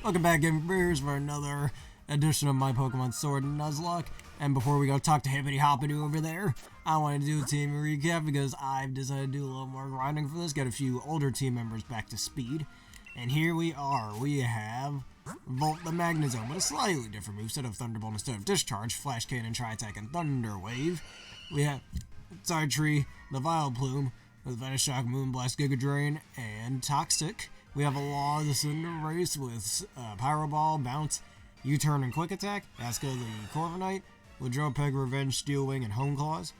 Welcome back, Game Beers, for another edition of my Pokemon Sword Nuzlocke. And before we go talk to Hippity Hoppity over there, I wanted to do a team recap because I've decided to do a little more grinding for this, get a few older team members back to speed. And here we are. We have Volt the Magnezone with a slightly different moveset of Thunderbolt instead of Discharge, Flash Cannon, Tri-Attack, and Thunder Wave. We have Psytree, the Vileplume, with Venoshock, Moonblast, Giga Drain, and Toxic. We have a Law of the Cinderace with Pyro Ball, Bounce, U-Turn, and Quick Attack. Aska the Corviknight, Ladropeg, Revenge, Steel Wing, and Home Claws.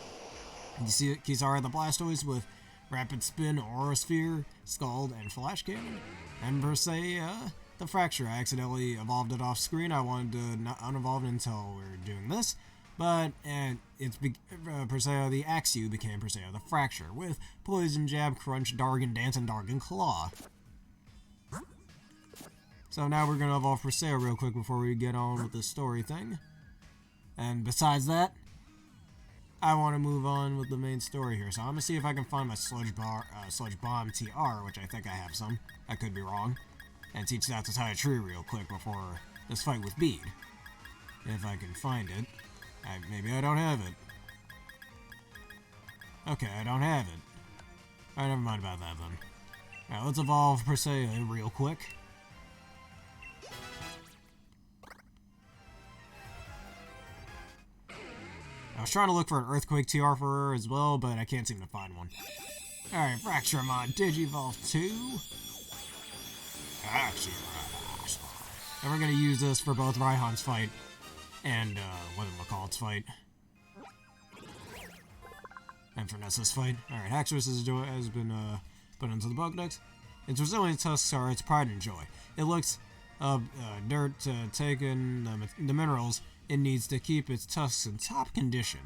And you see Kisara the Blastoise with Rapid Spin, Aura Sphere, Scald, and Flash Cannon. And Persea, the Fracture. I accidentally evolved it off screen. I wanted to not unevolve it until we were doing this. But Persea the Axew became Persea the Fracture with Poison Jab, Crunch, Dargon Dance, and Dargon Claw. So now we're going to evolve Persea real quick before we get on with the story thing. And besides that, I want to move on with the main story here. So I'm going to see if I can find my Sludge Bomb TR, which I think I have some. I could be wrong. And teach that to Psytree real quick before this fight with Bead. If I can find it. Maybe I don't have it. Okay, I don't have it. Alright, never mind about that then. Alright, let's evolve Persea real quick. I was trying to look for an Earthquake TR for her as well, but I can't seem to find one. Alright, Fracturemon, Digivolve 2. And we're going to use this for both Raihan's fight and, whatchamacallit's fight. And for Nessa's fight. Alright, Haxorus has been put into the Pokedex. Its resilient tusks are its pride and joy. It looks dirt to take in the minerals it needs to keep its tusks in top condition.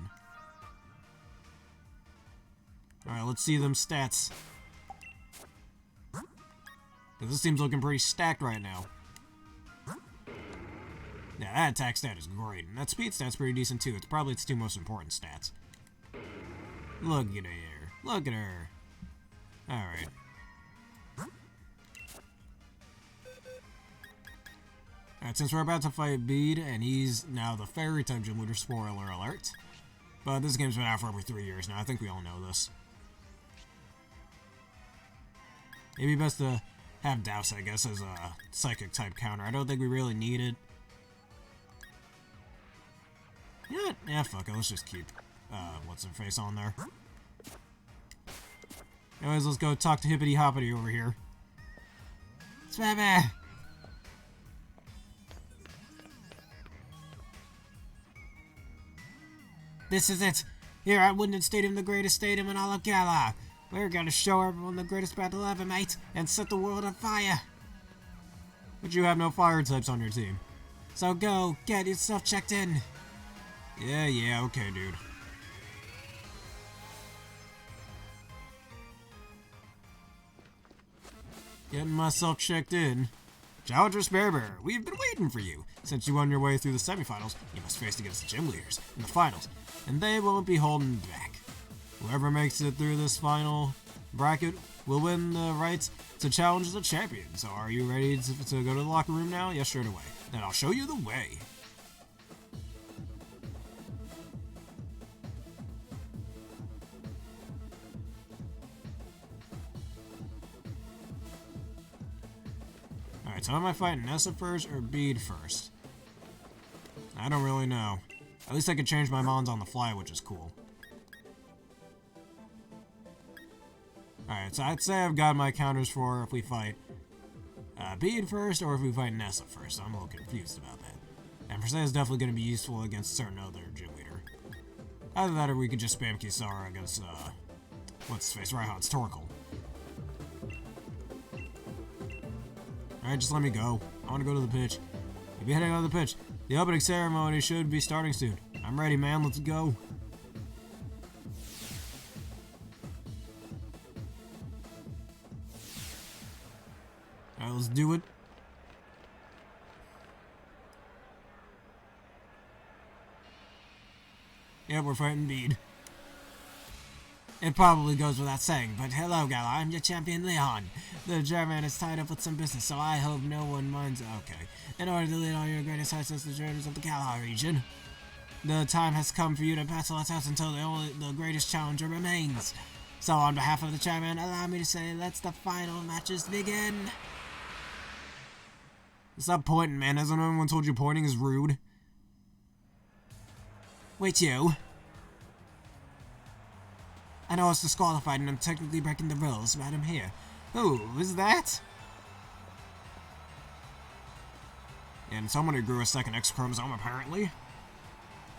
Alright, let's see them stats. This team's looking pretty stacked right now. Yeah, that attack stat is great, and that speed stat's pretty decent too. It's probably its two most important stats. Look at her. Look at her. Alright. Alright, since we're about to fight Bead, and he's now the Fairy-type gym leader, spoiler alert. But this game's been out for over 3 years now, I think we all know this. It'd be best to have Douse, I guess, as a Psychic-type counter. I don't think we really need it. You know what? Yeah, fuck it, let's just keep, what's-her-face on there. Anyways, let's go talk to Hippity Hoppity over here. Spammy! This is it! Here at Woodland Stadium, the greatest stadium in all of Galar! We're gonna show everyone the greatest battle ever, mate, and set the world on fire! But you have no fire types on your team. So go, get yourself checked in! Yeah, okay, dude. Getting myself checked in. Challenger Sparebear, we've been waiting for you. Since you won your way through the semifinals, you must face against the gym leaders in the finals, and they won't be holding back. Whoever makes it through this final bracket will win the rights to challenge the champion. So are you ready to go to the locker room now? Yes, straight away. Then I'll show you the way. Alright, so am I fighting Nessa first or Bead first? I don't really know. At least I can change my mons on the fly, which is cool. Alright, so I'd say I've got my counters for if we fight Bead first or if we fight Nessa first. So I'm a little confused about that. And Persea is definitely going to be useful against a certain other gym leader. Either that or we could just spam Kisara against, what's-his-face, Raihan's Torkoal. Alright, just let me go. I want to go to the pitch. We'll be heading out of the pitch. The opening ceremony should be starting soon. I'm ready, man. Let's go. Alright, let's do it. Yep, we're fighting Bead. It probably goes without saying, but hello, Gala, I'm your champion, Leon. The German is tied up with some business, so I hope no one minds. Okay. In order to lead all your greatest heights as the journeyers of the Galar region, the time has come for you to battle it out until the greatest challenger remains. So on behalf of the chairman, allow me to say, let's the final matches begin. Stop pointing, man. Hasn't anyone told you pointing is rude? Wait, you. I know it's disqualified and I'm technically breaking the rules, but I'm here. Who is that? And someone who grew a second X chromosome, apparently.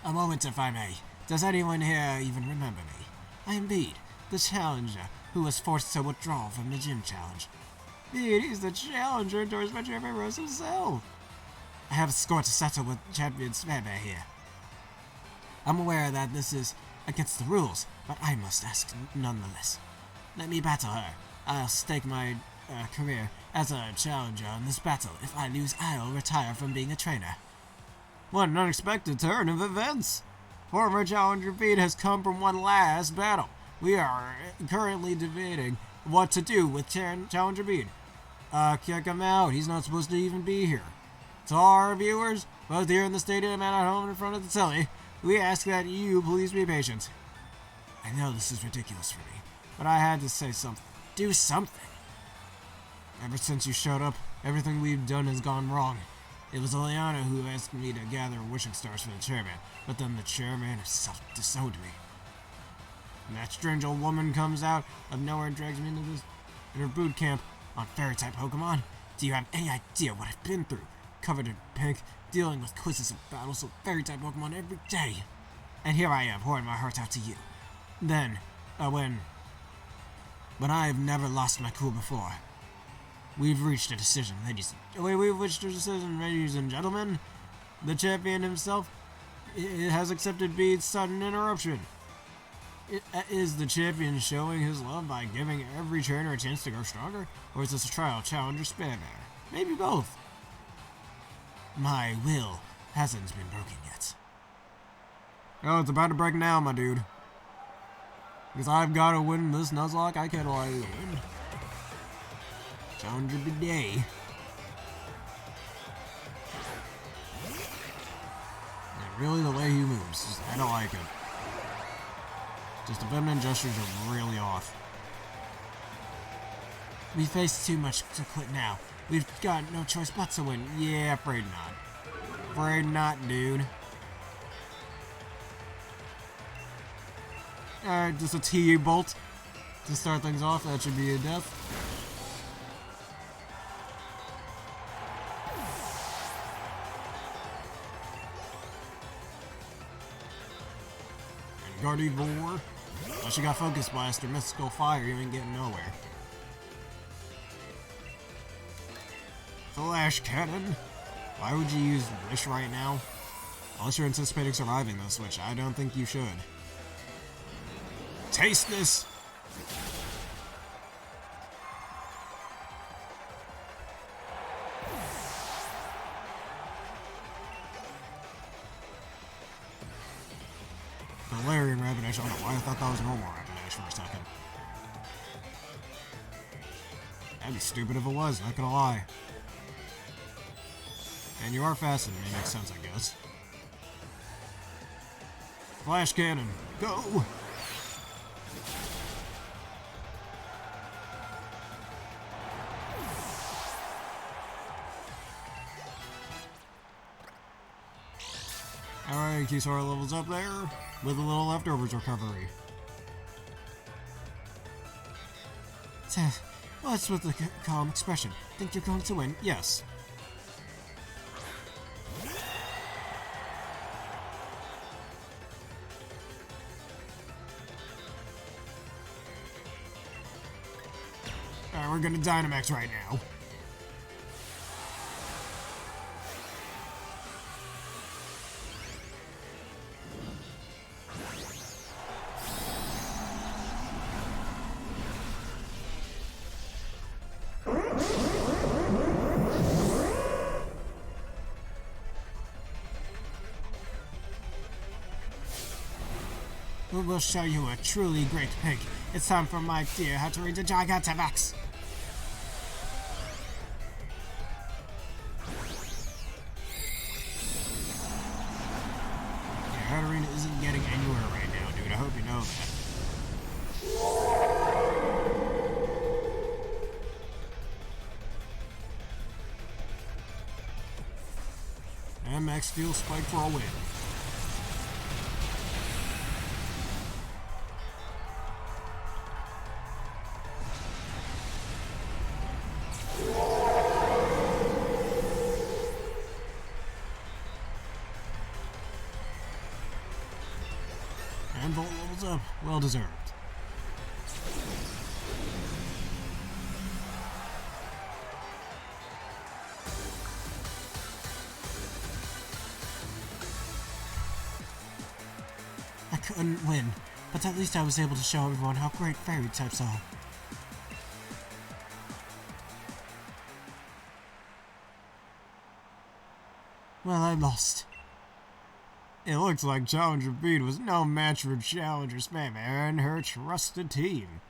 A moment, if I may. Does anyone here even remember me? I am Bede, the challenger, who was forced to withdraw from the gym challenge. Bede, he's the challenger endorsed by Champion Rose himself. I have a score to settle with Champion Smearbear here. I'm aware that this is against the rules, but I must ask nonetheless. Let me battle her. I'll stake my career as a challenger in this battle. If I lose, I'll retire from being a trainer. What an unexpected turn of events! Former challenger Bede has come from one last battle. We are currently debating what to do with challenger Bede. Kick him out. He's not supposed to even be here. To our viewers, both here in the stadium and at home in front of the telly, we ask that you please be patient. I know this is ridiculous for me, but I had to say something. Do something. Ever since you showed up, everything we've done has gone wrong. It was Eliana who asked me to gather wishing stars for the chairman, but then the chairman himself disowned me. And that strange old woman comes out of nowhere and drags me into her boot camp on fairy-type Pokemon. Do you have any idea what I've been through? Covered in pink, dealing with quizzes and battles with fairy-type Pokemon every day. And here I am, pouring my heart out to you. Then, when I've never lost my cool before. We've reached a decision, ladies and gentlemen. The champion himself has accepted Bede's sudden interruption. Is the champion showing his love by giving every trainer a chance to grow stronger? Or is this a trial challenger Smearbear? Maybe both. My will hasn't been broken yet. Oh, it's about to break now, my dude. Because I've got to win this Nuzlocke, I can't allow you to win. Challenger Bidet. And really the way he moves, I don't like it. Just the feminine gestures are really off. We face too much to quit now. We've got no choice but to win. Yeah, afraid not. Afraid not, dude. Alright, just a TU bolt to start things off. That should be a death. And Gardevoir. Unless you got Focus Blast or Mystical Fire, you ain't getting nowhere. Flash Cannon. Why would you use Wish right now? Unless you're anticipating surviving this, which I don't think you should. Taste this! Valerian Rapidash. I don't know why I thought that was a normal Rapidash for a second. That'd be stupid if it was, not gonna lie. And you are faster than me, makes sense, I guess. Flash Cannon, go! Alright, Kisora levels up there, with a little leftovers recovery. What's with the calm expression? Think you're going to win? Yes. Alright, we're gonna Dynamax right now. We will show you a truly great pig. It's time for my dear how to read the Gigantamax. Yeah, Hatterene isn't getting anywhere right now, dude. I hope you know that. And Max Steel spike for a win. And Volt levels up. Well deserved. I couldn't win, but at least I was able to show everyone how great fairy types are. Well, I lost. It looks like Challenger Beat was no match for Challenger Spam and her trusted team.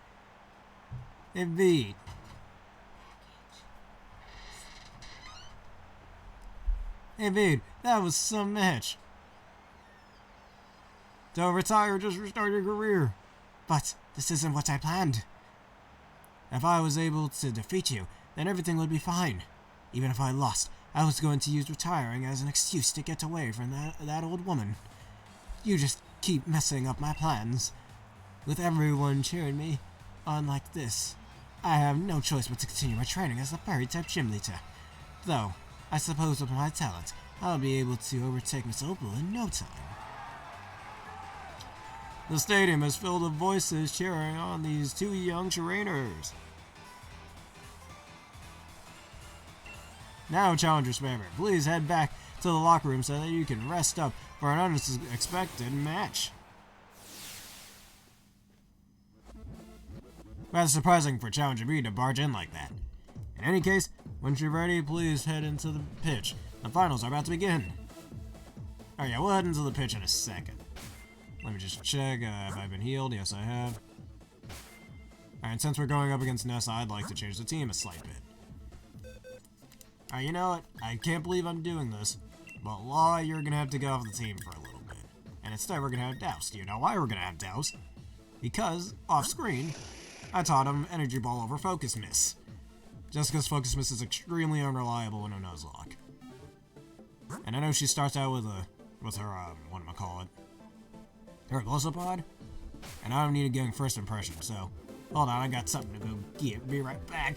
Indeed. Indeed, that was some match. Don't retire, just restart your career. But this isn't what I planned. If I was able to defeat you, then everything would be fine. Even if I lost, I was going to use retiring as an excuse to get away from that old woman. You just keep messing up my plans. With everyone cheering me on like this, I have no choice but to continue my training as the fairy-type gym leader. Though, I suppose with my talent, I'll be able to overtake Miss Opal in no time. The stadium is filled with voices cheering on these two young trainers. Now, Challenger Spammer, please head back to the locker room so that you can rest up for an unexpected match. Rather surprising for Challenger B to barge in like that. In any case, once you're ready, please head into the pitch. The finals are about to begin. Oh yeah, we'll head into the pitch in a second. Let me just check, have I been healed? Yes, I have. Alright, since we're going up against Nessa, I'd like to change the team a slight bit. Alright, you know what? I can't believe I'm doing this, but Law, you're gonna have to get off the team for a little bit. And instead, we're gonna have Douse. Do you know why we're gonna have Douse? Because, off screen, I taught him Energy Ball over Focus Miss. Just because Focus Miss is extremely unreliable in a Nuzlocke. And I know she starts out with her, whatchamacallit, her Explosive Pod, and I don't need to get first impression, so hold on, I got something to go get. Be right back.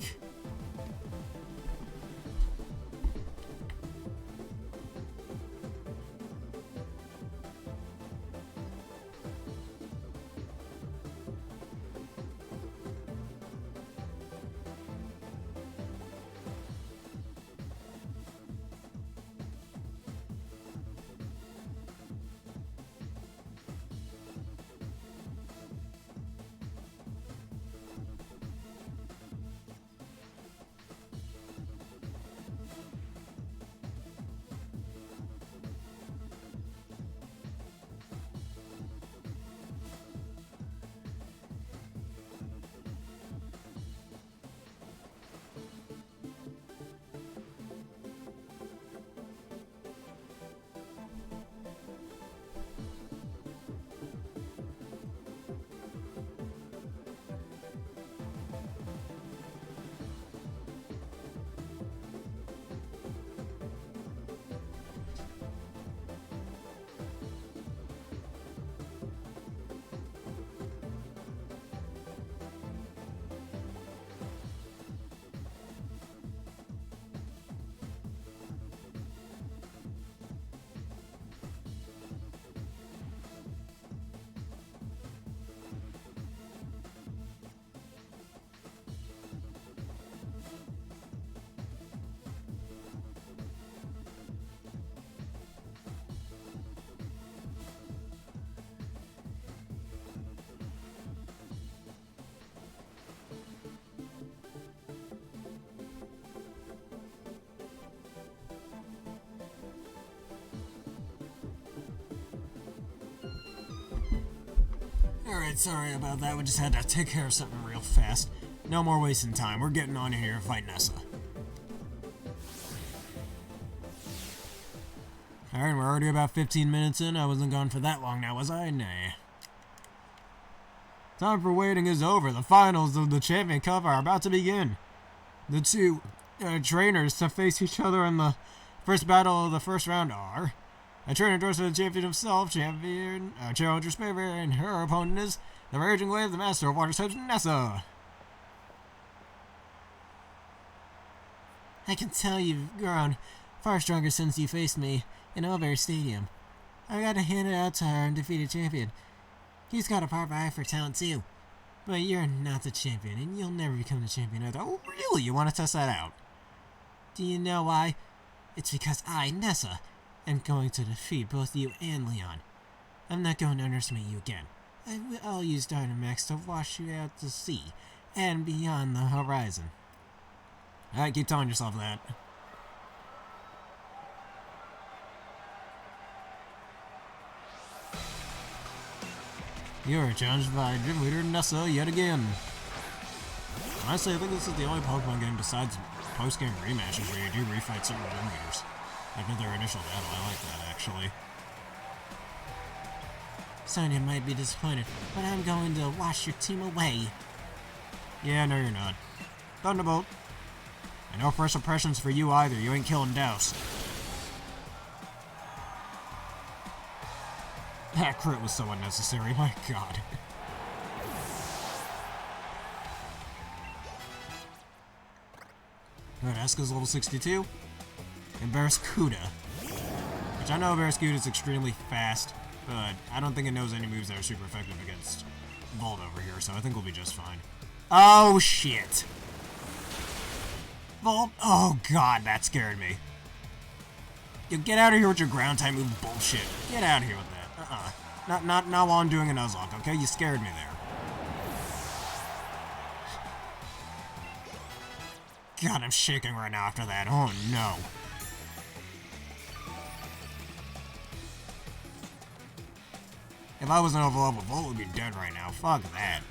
Alright, sorry about that. We just had to take care of something real fast. No more wasting time. We're getting on here to fight Nessa. Alright, we're already about 15 minutes in. I wasn't gone for that long now, was I? Nah. Time for waiting is over. The finals of the Champion Cup are about to begin. The two trainers to face each other in the first battle of the first round are a trainer endorsed by the champion himself, Challenger's favorite, and her opponent is the Raging Wave, the Master of Water types, Nessa. I can tell you've grown far stronger since you faced me in Elberry Stadium. I got to hand it out to our undefeated champion. He's got a part eye for talent too. But you're not the champion, and you'll never become the champion either. Oh, really? You want to test that out? Do you know why? It's because I, Nessa, am going to defeat both you and Leon. I'm not going to underestimate you again. I'll use Dynamax to wash you out to sea and beyond the horizon. Alright, keep telling yourself that. You are challenged by Gym Leader Nessa yet again. Honestly, I think this is the only Pokemon game besides post-game rematches where you do refight certain Gym Leaders. After their initial battle, I like that actually. Sonya might be disappointed, but I'm going to wash your team away. Yeah, no you're not. Thunderbolt. And no first impressions for you either, you ain't killing Douse. That crit was so unnecessary, my god. Alright, Eska's level 62. And Barraskewda. Which I know Barraskewda is extremely fast, but I don't think it knows any moves that are super effective against Volt over here, so I think we'll be just fine. Oh, shit! Volt? Oh god, that scared me. Yo, get out of here with your ground type move bullshit. Get out of here with that. Not while I'm doing a Nuzlocke, okay? You scared me there. God, I'm shaking right now after that. Oh no. If I was an overlevel Volt, would be dead right now. Fuck that.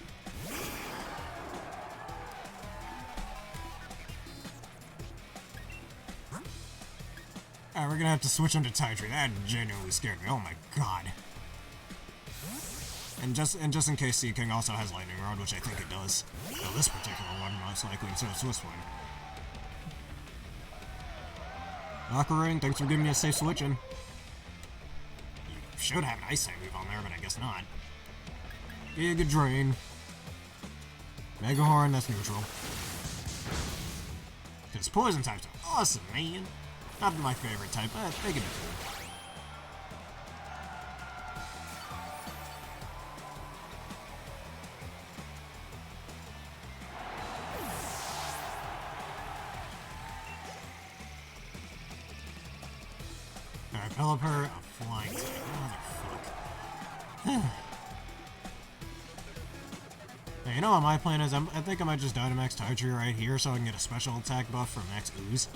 Alright, we're gonna have to switch into Titri. That genuinely scared me. Oh my god. And just in case Seaking also has Lightning Rod, which I think it does. Though this particular one most likely, so it's this one. Ocarina, thanks for giving me a safe switching. You should have an Ice type move on there, but I guess not. Giga Drain. Mega Horn, that's neutral. Because Poison types are awesome, man. Not my favorite type, but they can do it. Alright, Pelipper, a flying type. Motherfuck. Hey, you know what my plan is? I think I might just Dynamax Titri right here so I can get a special attack buff for Max Ooze.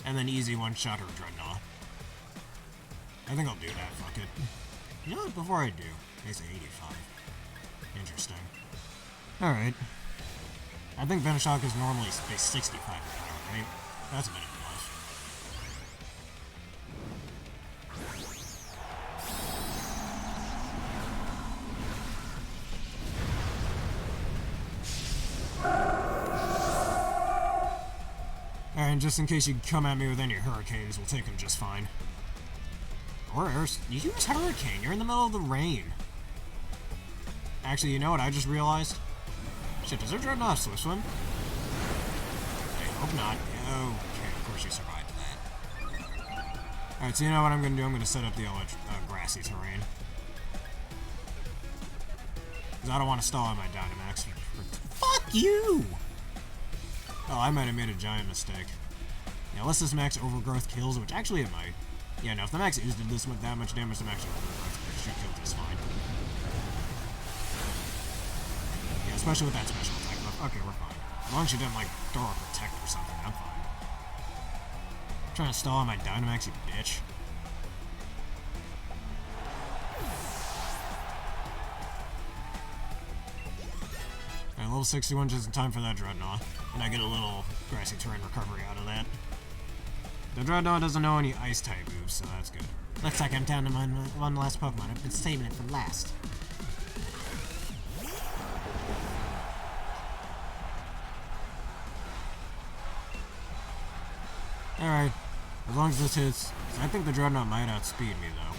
And then easy one-shot her Dreadnought. I think I'll do that, fuck it. You know what, before I do, they say 85. Interesting. Alright. I think Venoshock is normally base 65 power, right? That's a bit of a bluff. Alright, just in case you come at me with any Hurricanes, we'll take them just fine. Or you use Hurricane, you're in the middle of the rain. Actually, you know what I just realized? Shit, does her Dreadnought Swift Swim? I hope not. Okay, of course you survived that. Alright, so you know what I'm gonna do? I'm gonna set up the grassy terrain. Because I don't want to stall on my Dynamax. Fuck you! Oh, I might have made a giant mistake. Yeah, unless this max overgrowth kills, which actually it might. Yeah, no, if the max Ooze did this with that much damage, the max overgrowth should kill this fine. Yeah, especially with that special attack buff. Okay, we're fine. As long as she didn't, like, throw a Protect or something, I'm fine. I'm trying to stall on my Dynamax, you bitch. level 61 just in time for that Dreadnought, and I get a little grassy terrain recovery out of that. The Dreadnought doesn't know any Ice-type moves, so that's good. Looks like I'm down to one last Pokemon. I've been saving it for last. Alright, as long as this hits, I think the Dreadnought might outspeed me, though.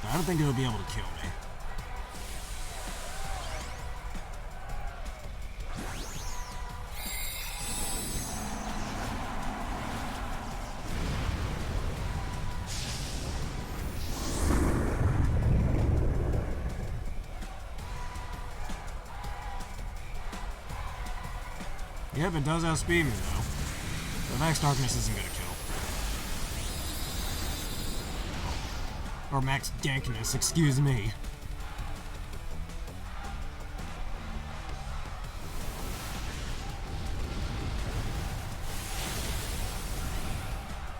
I don't think it'll be able to kill me. Yep, it does outspeed me, though. The Max Darkness isn't gonna kill. Or Max Dankest, excuse me.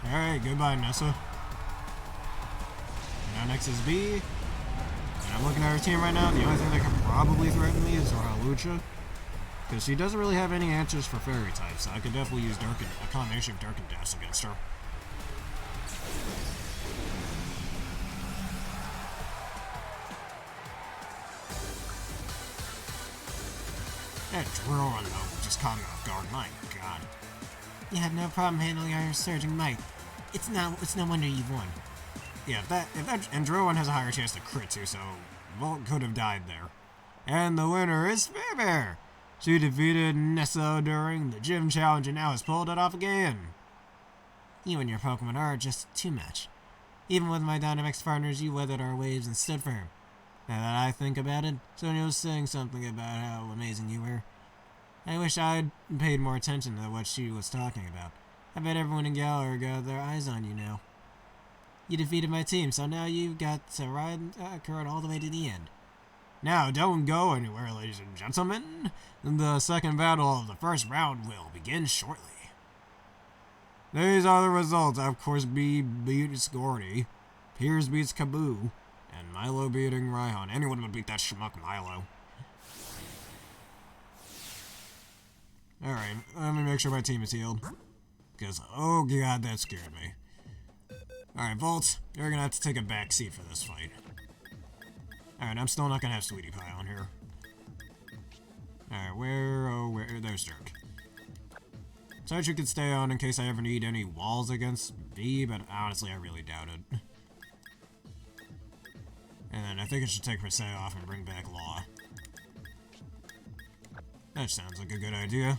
Alright, goodbye, Nessa. Now next is V. And I'm looking at her team right now. The only thing that can probably threaten me is Lucha. Because she doesn't really have any answers for fairy types, so I could definitely use a combination of Dark and Dash against her. That Drone, though, just caught me off guard. My god. You had no problem handling our surging might. It's no wonder you've won. Yeah, and Drone has a higher chance to crit too, so Volt could have died there. And the winner is Fairbear! She defeated Nessa during the gym challenge and now has pulled it off again. You and your Pokemon are just too much. Even with my Dynamax partners, you weathered our waves and stood firm. Now that I think about it, Sonia was saying something about how amazing you were. I wish I'd paid more attention to what she was talking about. I bet everyone in Galar got their eyes on you now. You defeated my team, so now you've got to ride Current all the way to the end. Now, don't go anywhere, ladies and gentlemen. The second battle of the first round will begin shortly. These are the results. Of course, B beats Gordy, Piers beats Kaboo, and Milo beating Raihan. Anyone would beat that schmuck Milo. Alright, let me make sure my team is healed. Because, oh god, that scared me. Alright, Volt, you're gonna have to take a back seat for this fight. Alright, I'm still not gonna have Sweetie Pie on here. Alright, where, there's Dirk. Saichu could stay on in case I ever need any walls against V, but honestly, I really doubt it. And then I think I should take Persei off and bring back Law. That sounds like a good idea.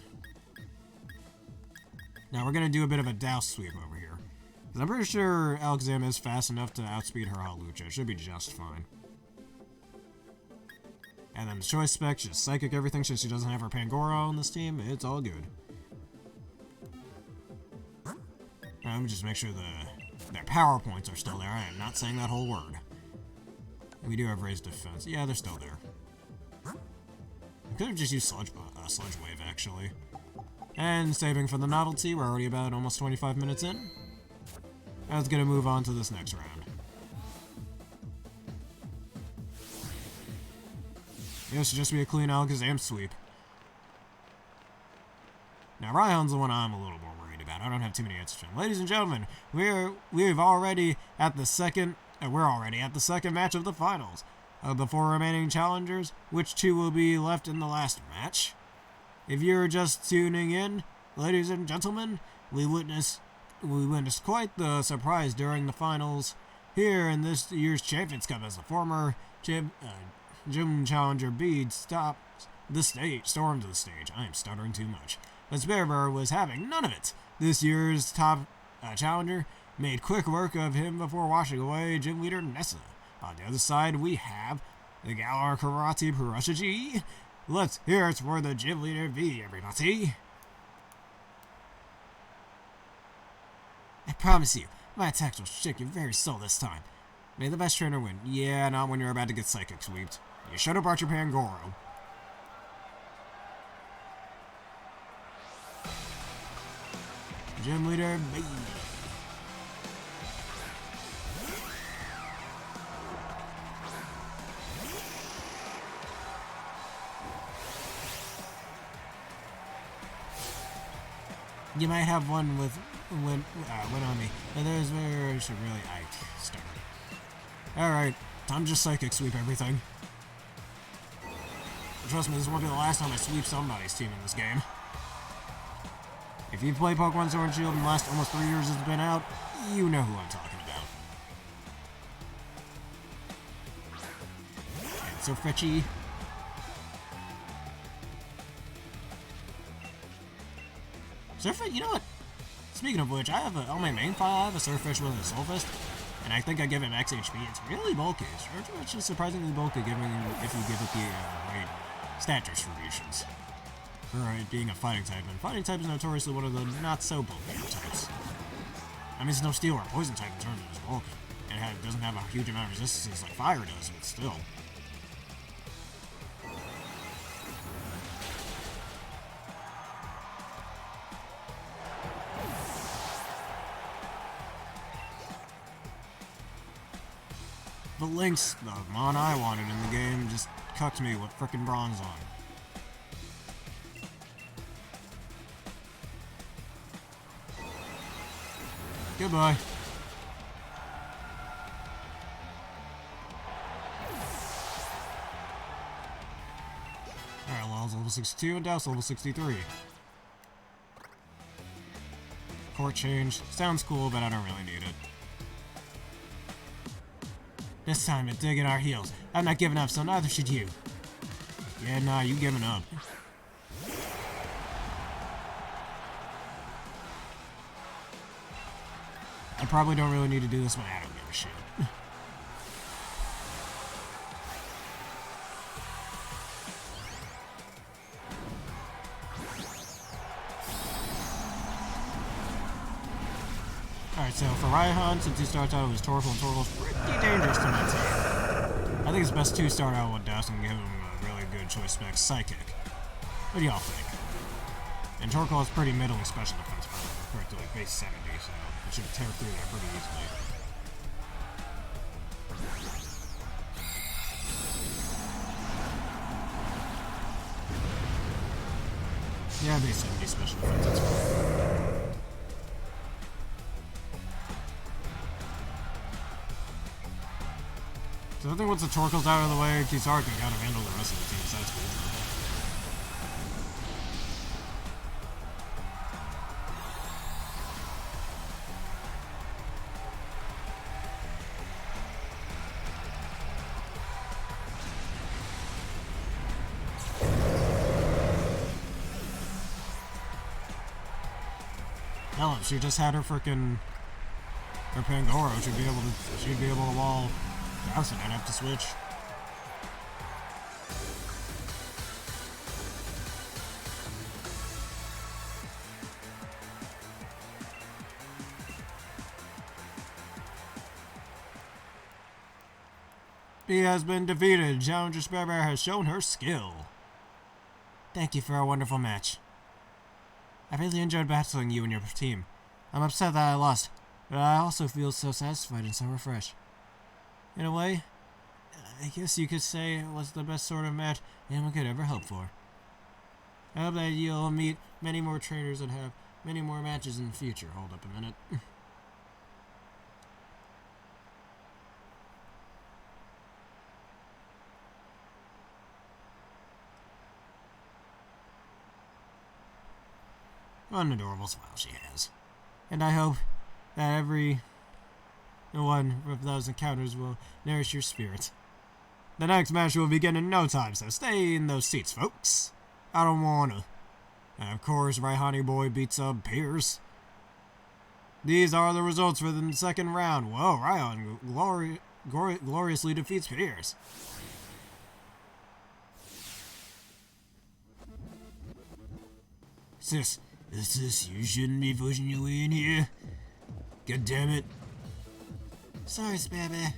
Now we're gonna do a bit of a douse sweep over here. Because I'm pretty sure Alakazam is fast enough to outspeed her Hawlucha. It should be just fine. And then the choice spec, just psychic everything since she doesn't have her Pangoro on this team. It's all good. Let me just make sure their power points are still there. I am not saying that whole word. We do have raised defense. Yeah, they're still there. I could have just used Sludge Wave, actually. And saving for the novelty, we're already about almost 25 minutes in. I was gonna move on to this next round. It should just be a clean Alakazam sweep. Now, Raihan's the one I'm a little more worried about. I don't have too many answers to him. Ladies and gentlemen, we're already at the second match of the finals. Of the 4 remaining challengers, which 2 will be left in the last match? If you're just tuning in, ladies and gentlemen, we witnessed quite the surprise during the finals here in this year's Champions Cup as the former Gym Challenger Bede stormed the stage. I am stuttering too much. But Bearber was having none of it. This year's top challenger made quick work of him before washing away gym leader Nessa. On the other side, we have the Galar Karate Purushaji. Let's hear it for the gym leader V, everybody. I promise you, my attacks will shake your very soul this time. May the best trainer win. Yeah, not when you're about to get psychic sweeped. You should have brought your Pangoro. Gym leader V. You might have one with win on me, but there's where I should really start. Alright, time to just psychic sweep everything. Trust me, this won't be the last time I sweep somebody's team in this game. If you've played Pokemon Sword and Shield in the last almost 3 years it's been out, you know who I'm talking about. And so fetchy. Surfetch, you know what? Speaking of which, I have on my main file, I have a Surfetch with a Soulfist, and I think I give it max HP. It's really bulky. Surfetch is surprisingly bulky if you give it the right stat distributions. For it being a fighting type, and fighting type is notoriously one of the not so bulky types. I mean, it's no steel or poison type in terms of its bulk, and it doesn't have a huge amount of resistance like fire does, but still. The Lynx, the Mon I wanted in the game, just cucked me with frickin' bronze on. Goodbye. Alright, Lul's level 62 and Douse level 63. Court change. Sounds cool, but I don't really need it. This time it's digging our heels. I'm not giving up, so neither should you. Yeah, nah, you giving up. I probably don't really need to do this one. I don't give a shit. Alright, so for Raihan, since he starts out with his Torkoal, and Torkoal's pretty dangerous to maintain. I think it's best to start out with Dust and give him a really good choice spec Psychic. What do y'all think? And Torkoal is pretty middling special defense compared to like base 70, so it should tear through there pretty easily. Yeah, base 70 special defense, that's fine. So I think once the Torkoal's out of the way, Kisar can kind of handle the rest of the team, so that's good. Hell, if she just had her frickin' her Pangoro, she'd be able to wall Dowson. I'd have to switch. He has been defeated. Challenger Sparrow has shown her skill. Thank you for a wonderful match. I really enjoyed battling you and your team. I'm upset that I lost, but I also feel so satisfied and so refreshed. In a way, I guess you could say it was the best sort of match anyone could ever hope for. I hope that you'll meet many more trainers and have many more matches in the future. Hold up a minute. What an adorable smile she has. And I hope that every one of those encounters will nourish your spirits. The next match will begin in no time, so stay in those seats, folks. I don't wanna. And of course, Raihani Boy beats up Pierce. These are the results for the second round. Whoa, Raihan gloriously defeats Pierce. Sis, you shouldn't be pushing your way in here. God damn it. Sorry, Spabby.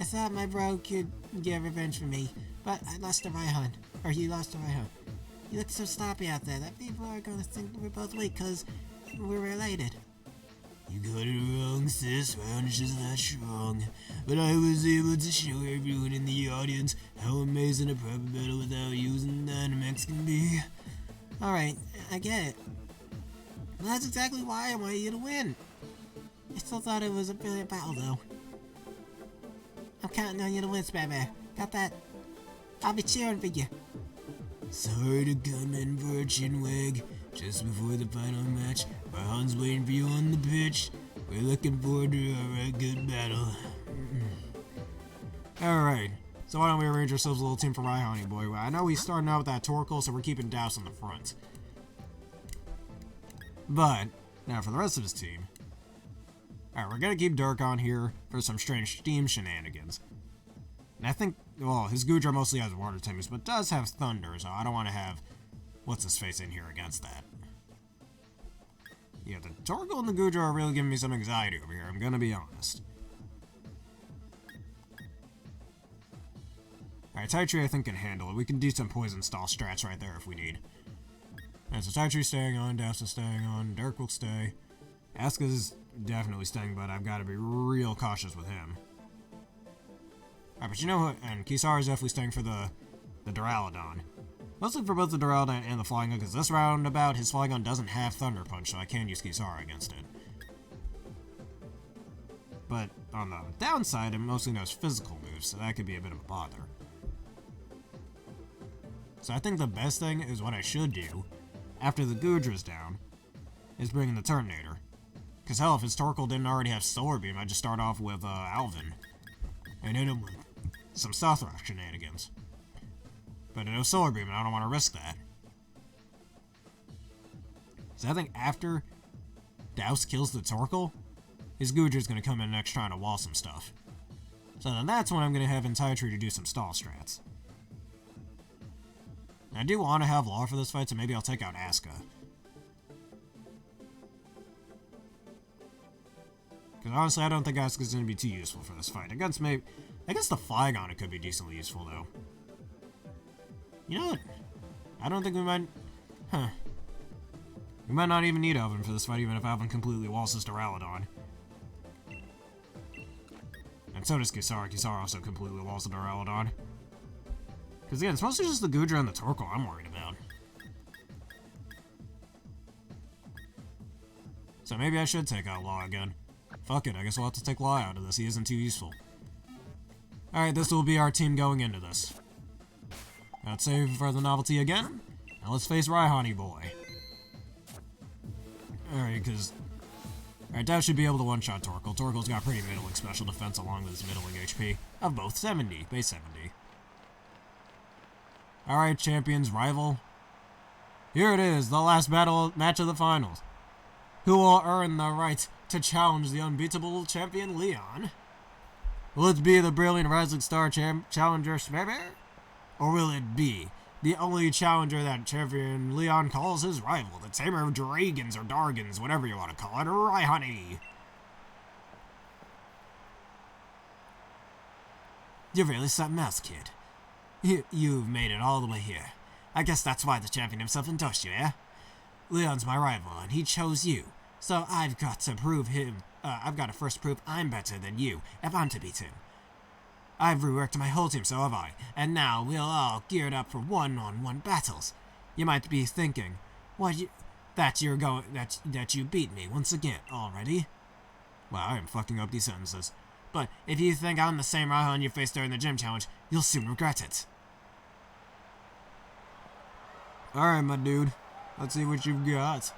I thought my bro could get revenge for me, but I lost to Raihan. Or he lost to Raihan. You look so sloppy out there that people are gonna think we're both weak because we're related. You got it wrong, sis. Raihan is just that strong. But I was able to show everyone in the audience how amazing a proper battle without using Dynamax can be. Alright, I get it. Well, that's exactly why I wanted you to win. I still thought it was a brilliant battle, though. I'm counting on you to win, Spammer. Got that? I'll be cheering for you. Sorry to come in for a chinwag just before the final match. Raihan's waiting for you on the pitch. We're looking forward to a good battle. Alright, so why don't we arrange ourselves a little team for Raihan, boy? Well, I know he's starting out with that Torkoal, so we're keeping Douse on the front. But, now for the rest of his team. Alright, we're gonna keep Dirk on here for some strange steam shenanigans. And I think, well, his Goodra mostly has water types, but does have thunder, so I don't want to have what's-his-face in here against that. Yeah, the Torkoal and the Goodra are really giving me some anxiety over here, I'm gonna be honest. Alright, Taitree I think can handle it. We can do some poison stall strats right there if we need. Alright, so Taitree's staying on, Douse is staying on, Dirk will stay. Asuka's definitely staying, but I've got to be real cautious with him. Alright, but you know what? And Kisara's definitely staying for the Duraludon. Mostly for both the Duraludon and the Flygon, because this roundabout, his Flygon doesn't have Thunder Punch, so I can use Kisara against it. But on the downside, it mostly knows physical moves, so that could be a bit of a bother. So I think the best thing is what I should do, after the Goodra's down, is bring in the Turtonator. Because hell, if his Torkoal didn't already have Solar Beam, I'd just start off with Alvin. And hit him with some Stealth Rock shenanigans. But it was Solar Beam, and I don't want to risk that. So I think after Douse kills the Torkoal, his Goodra's going to come in next trying to wall some stuff. So then that's when I'm going to have Taitree to do some stall strats. And I do want to have Law for this fight, so maybe I'll take out Asuka. Because honestly, I don't think Asuka's going to be too useful for this fight. Against the Flygon, it could be decently useful, though. You know what? I don't think we might... We might not even need Alvin for this fight, even if Alvin completely walls his Duraludon. And so does Kisara. Kisara also completely walls the Duraludon. Because again, it's mostly just the Goodra and the Torkoal I'm worried about. So maybe I should take out Law again. Fuck it, I guess we'll have to take Law out of this. He isn't too useful. Alright, this will be our team going into this. Let's save for the novelty again. Now let's face Raihan boy. Alright, because... Alright, Dow should be able to one-shot Torkoal. Torkoal's got pretty middling special defense along with his middling HP. Of both 70, base 70. Alright, champions, rival. Here it is, the last match of the finals. Who will earn the right to challenge the unbeatable champion Leon? Will it be the brilliant rising star challenger Smeber? Or will it be the only challenger that champion Leon calls his rival, the tamer of dragons or dargons, whatever you want to call it, Raihan? You're really something else, kid. You've made it all the way here. I guess that's why the champion himself endorsed you, eh? Leon's my rival, and he chose you. So I've got to prove him. I've got to first prove I'm better than you, if I'm to beat him. I've reworked my whole team, so have I, and now we're all geared up for one-on-one battles. You might be thinking, that you beat me once again already. Well, I am fucking up these sentences. But if you think I'm the same Raihan you faced during the gym challenge, you'll soon regret it. Alright, my dude. Let's see what you've got.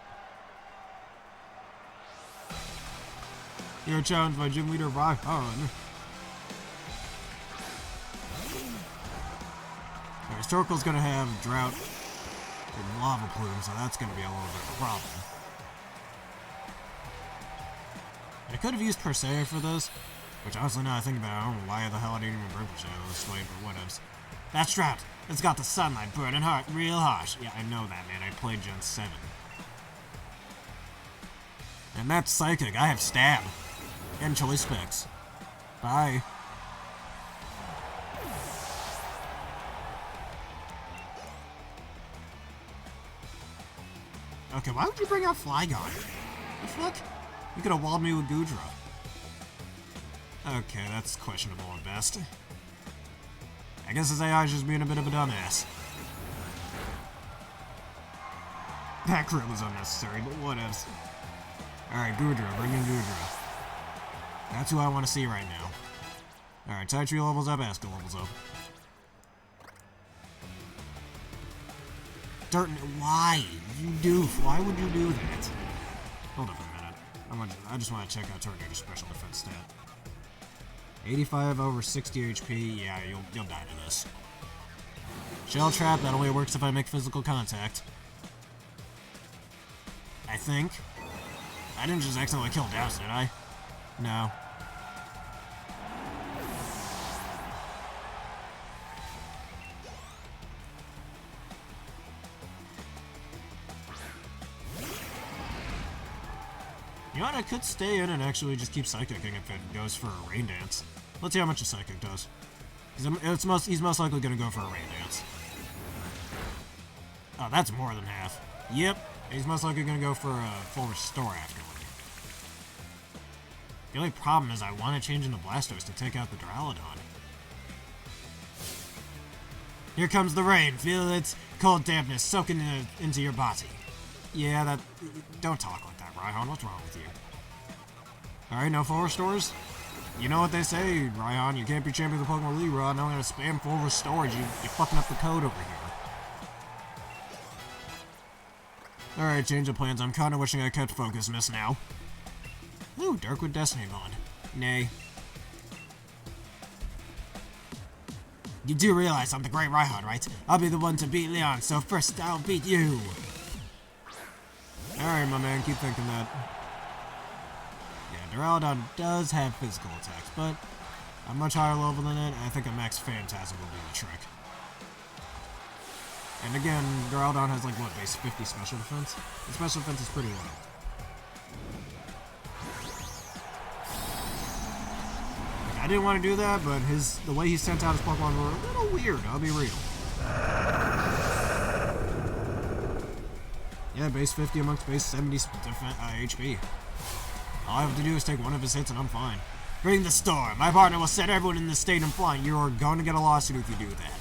You're challenged by gym leader Raihan. Alright, Torkoal's gonna have Drought and Lava Plume, so that's gonna be a little bit of a problem. I could have used Persea for this, which honestly now I think about it, I don't know why the hell I didn't even bring Persea this way, but whatevs. That's Drought! It's got the sunlight burning hard, real harsh. Yeah, I know that, man. I played Gen 7. And that's Psychic. I have Stab. And Chili Specs. Bye. Okay, why would you bring out Flygon? The fuck? You could have walled me with Goodra. Okay, that's questionable at best. I guess his AI is just being a bit of a dumbass. That crit was unnecessary, but what else? Alright, Goodra, bring in Goodra. That's who I want to see right now. Alright, Tytree levels up, Aska levels up. Dirt, why? You doof. Why would you do that? Hold up a minute. I just want to check out Tornado's special defense stat. 85 over 60 HP. Yeah, you'll die to this. Shell Trap, that only works if I make physical contact. I think. I didn't just accidentally kill Douse, did I? No. You know what, I could stay in and actually just keep Psychicking if it goes for a Rain Dance. Let's see how much a Psychic does. He's most likely going to go for a Rain Dance. Oh, that's more than half. Yep, he's most likely going to go for a full Restore afterward. The only problem is I want to change into Blastoise to take out the Duraludon. Here comes the rain. Feel its cold dampness soaking into your body. Yeah, that... Don't talk like that, Raihan. What's wrong with you? Alright, no full restores? You know what they say, Raihan. You can't be champion of the Pokemon League, Rod. Now I'm gonna spam full restores. You're fucking up the code over here. Alright, change of plans. I'm kinda wishing I kept Focus Miss now. Ooh, Darkwood Destiny Bond. Nay. You do realize I'm the great Raihan, right? I'll be the one to beat Leon, so first I'll beat you. Alright, my man, keep thinking that. Yeah, Duraludon does have physical attacks, but I'm much higher level than it, and I think a max Phantasm will do the trick. And again, Duraludon has like, what, base 50 special defense? The special defense is pretty low. I didn't want to do that, but the way he sent out his Pokemon were a little weird, I'll be real. Yeah, base 50 amongst base 70 HP. All I have to do is take one of his hits and I'm fine. Bring the storm. My partner will set everyone in the stadium flying. You're going to get a lawsuit if you do that.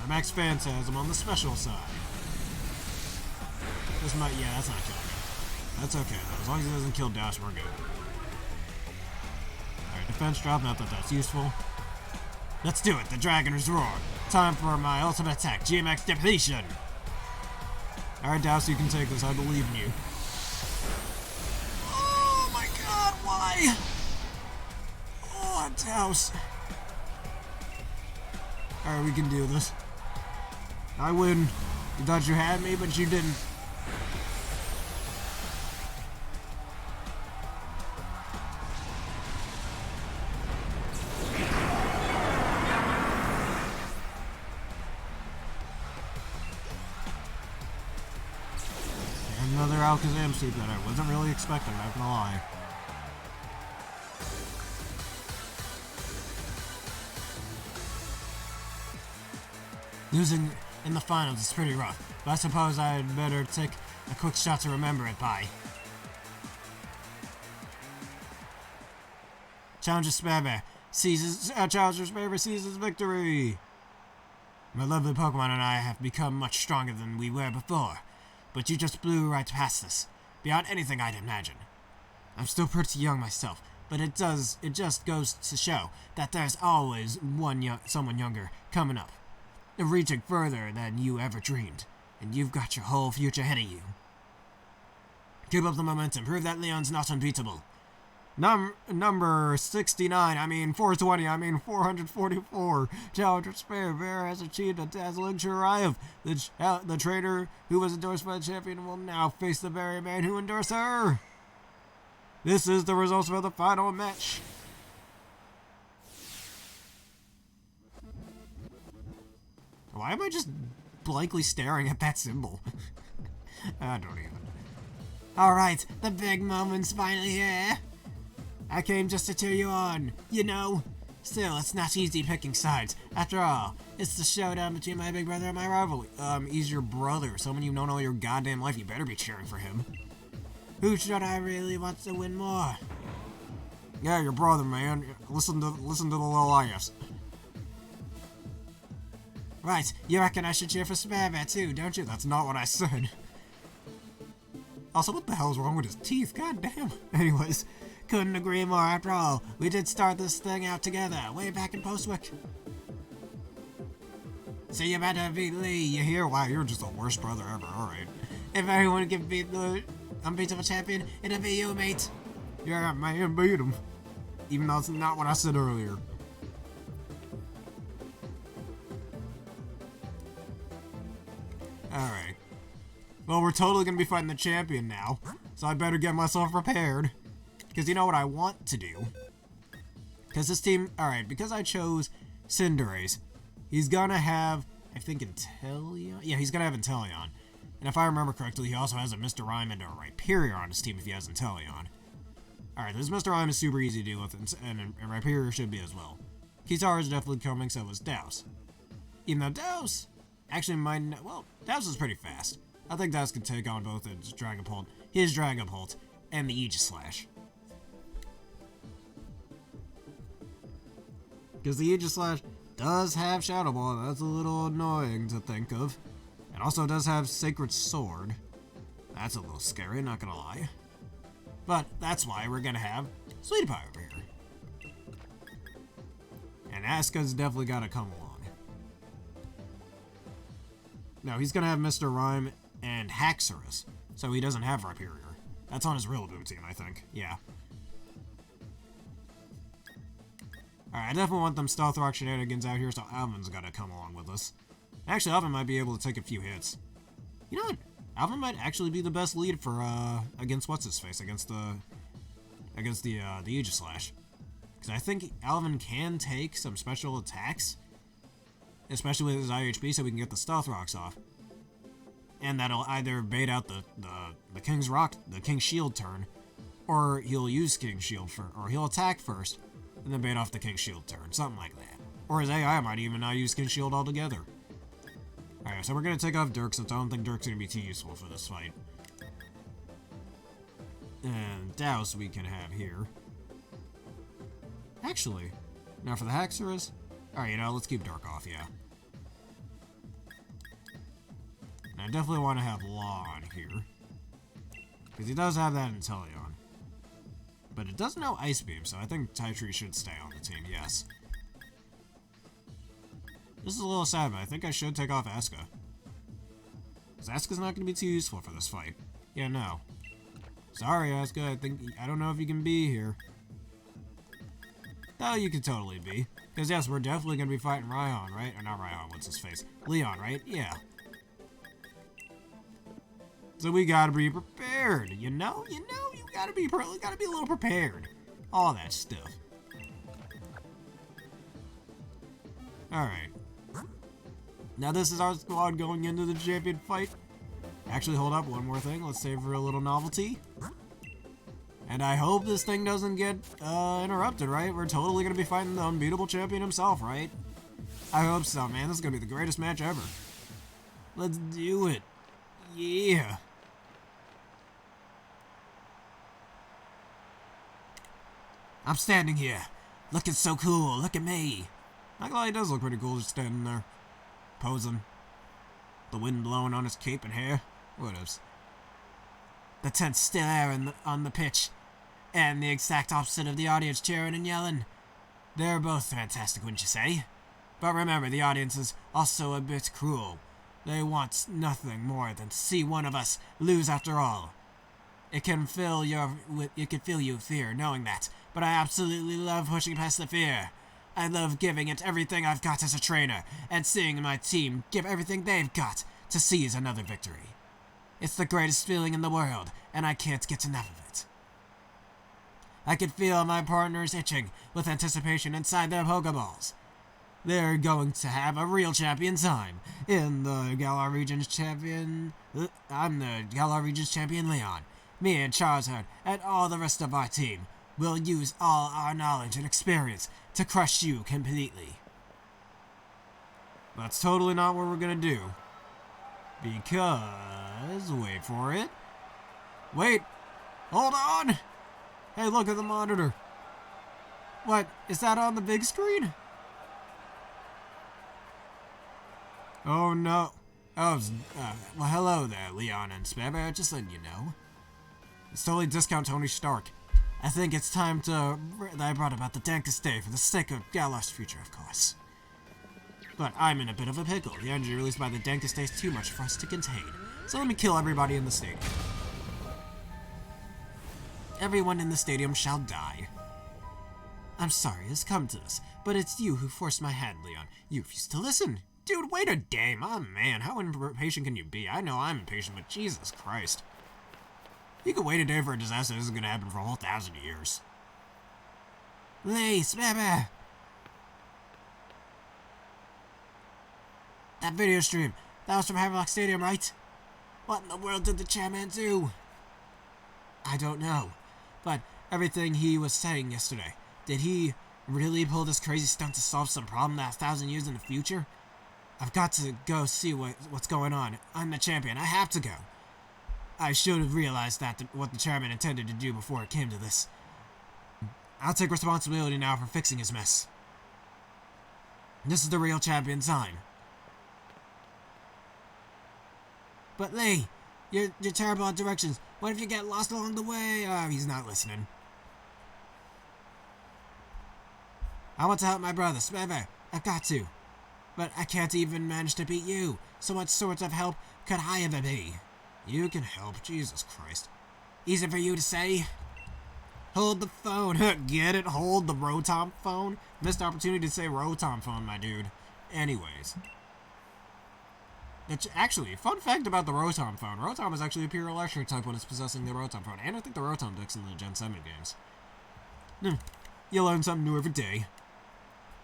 Max Phantasm on the special side. This might, yeah, that's not killing him. That's okay though, as long as he doesn't kill Dash, we're good. Alright, defense drop, not that that's useful. Let's do it, the Dragoner's Roar. Time for my ultimate attack, GMX Depletion. Alright, Dash, you can take this, I believe in you. Oh my god, why? Oh, Dash. Alright, we can do this. I win. You thought you had me, but you didn't. And another Alakazam sweep that I wasn't really expecting, not gonna lie. Losing in the finals is pretty rough, but I suppose I'd better take a quick shot to remember it by. Challenger Spammer seizes victory! My lovely Pokemon and I have become much stronger than we were before, but you just blew right past us, beyond anything I'd imagine. I'm still pretty young myself, but it just goes to show that there's always someone younger coming up. Reaching further than you ever dreamed, and you've got your whole future ahead of you. Keep up the momentum, prove that Leon's not unbeatable. Number 69, 420, 444, Challenger Spammer has achieved a dazzling triumph. The trainer who was endorsed by the champion will now face the very man who endorsed her. This is the results of the final match. Why am I just blankly staring at that symbol? I don't even. Alright, the big moment's finally here. I came just to cheer you on, you know. Still, it's not easy picking sides. After all, it's the showdown between my big brother and my rival. He's your brother. Someone you've known all your goddamn life. You better be cheering for him. Who should I really want to win more? Yeah, your brother, man. Listen to the little ass. Right, you reckon I should cheer for Sparebear too, don't you? That's not what I said. Also, what the hell's wrong with his teeth? God damn. Anyways, couldn't agree more. After all, we did start this thing out together, way back in Postwick. So you better beat Lee, you hear? Wow, you're just the worst brother ever, alright. If anyone can beat the unbeatable champion, it'll be you, mate. Yeah, man, beat him. Even though it's not what I said earlier. Alright. Well, we're totally gonna be fighting the champion now, so I better get myself prepared. Because you know what I want to do? Because this team, alright, because I chose Cinderace, he's gonna have, I think, Inteleon? Yeah, he's gonna have Inteleon. And if I remember correctly, he also has a Mr. Rhyme and a Rhyperior on his team if he has Inteleon. Alright, this Mr. Rhyme is super easy to deal with, and Rhyperior should be as well. Kizaru is definitely coming, so is Douse. Even though Douse actually might, well, Douse is pretty fast. I think Douse can take on both his Dragapult, and the Aegislash. Because the Aegislash does have Shadow Ball, and that's a little annoying to think of. It also does have Sacred Sword. That's a little scary, not gonna lie. But that's why we're gonna have Sweetie Pie over here. And Asuka's definitely gotta come along. No, he's gonna have Mr. Rhyme and Haxorus, so he doesn't have Rhyperior. That's on his Rillaboom team, I think. Yeah. Alright, I definitely want them Stealth Rock shenanigans out here, so Alvin's gotta come along with us. Actually, Alvin might be able to take a few hits. You know what? Alvin might actually be the best lead for, against what's-his-face, against the Aegislash. Because I think Alvin can take some special attacks, especially with his IHB, so we can get the Stealth Rocks off. And that'll either bait out the King's Rock, the King's Shield turn, or he'll use King's Shield or he'll attack first, and then bait off the King's Shield turn, something like that. Or his AI might even not use King's Shield altogether. Alright, so we're gonna take off Dirk, since I don't think Dirk's gonna be too useful for this fight. And Douse we can have here. Actually, now for the Haxorus, alright, you know, let's keep Dirk off, yeah. And I definitely want to have Law on here, because he does have that Inteleon. But it doesn't know Ice Beam, so I think Tytree should stay on the team, yes. This is a little sad, but I think I should take off Asuka. Because Asuka's not going to be too useful for this fight. Yeah, no. Sorry, Asuka, I don't know if you can be here. No, you can totally be. Because yes, we're definitely going to be fighting Raihan, right? Or not Raihan, what's his face? Leon, right? Yeah. So we gotta be prepared, you know, you gotta be a little prepared. All that stuff. Alright. Now this is our squad going into the champion fight. Actually, hold up, one more thing. Let's save for a little novelty. And I hope this thing doesn't get interrupted, right? We're totally gonna be fighting the unbeatable champion himself, right? I hope so, man. This is gonna be the greatest match ever. Let's do it. Yeah. I'm standing here, looking so cool. Look at me. Not gonna lie, he does look pretty cool just standing there, posing. The wind blowing on his cape and hair. What else? The tense still air on the pitch, and the exact opposite of the audience cheering and yelling. They're both fantastic, wouldn't you say? But remember, the audience is also a bit cruel. They want nothing more than to see one of us lose after all. It can fill you with fear knowing that, but I absolutely love pushing past the fear. I love giving it everything I've got as a trainer, and seeing my team give everything they've got to seize another victory. It's the greatest feeling in the world, and I can't get enough of it. I can feel my partners itching with anticipation inside their Pokeballs. They're going to have a real champion time in the Galar Regions champion. I'm the Galar Regions champion, Leon. Me and Charizard and all the rest of our team will use all our knowledge and experience to crush you completely. That's totally not what we're gonna do. Because, wait for it. Wait, hold on! Hey, look at the monitor. What, is that on the big screen? Oh no. Oh, well hello there, Leon and Spammer, just letting you know. It's totally discount Tony Stark. I think it's time that I brought about the Dankest day for the sake of Galar's future, of course. But I'm in a bit of a pickle. The energy released by the Dankest day is too much for us to contain. So let me kill everybody in the stadium. Everyone in the stadium shall die. I'm sorry it's come to this, but it's you who forced my hand, Leon. You refused to listen. Dude, wait a day. Oh man, how impatient can you be? I know I'm impatient, but Jesus Christ. You could wait a day for a disaster that isn't going to happen for a whole 1,000 years. Lee, Spammer! That video stream, that was from Hammerlock Stadium, right? What in the world did the chairman do? I don't know, but everything he was saying yesterday, did he really pull this crazy stunt to solve some problem that's 1,000 years in the future? I've got to go see what's going on. I'm the champion. I have to go. I should have realized what the chairman intended to do before it came to this. I'll take responsibility now for fixing his mess. This is the real champion sign. But Lee, you're terrible at directions. What if you get lost along the way? Oh, he's not listening. I want to help my brother, Spammer. I've got to. But I can't even manage to beat you. So what sort of help could I ever be? You can help, Jesus Christ. Easy for you to say. Hold the phone. Get it? Hold the Rotom phone? Missed opportunity to say Rotom phone, my dude. Anyways. Actually, fun fact about the Rotom phone. Rotom is actually a pure electric type when it's possessing the Rotom phone. And I think the Rotom deck's in the Gen 7 games. You learn something new every day.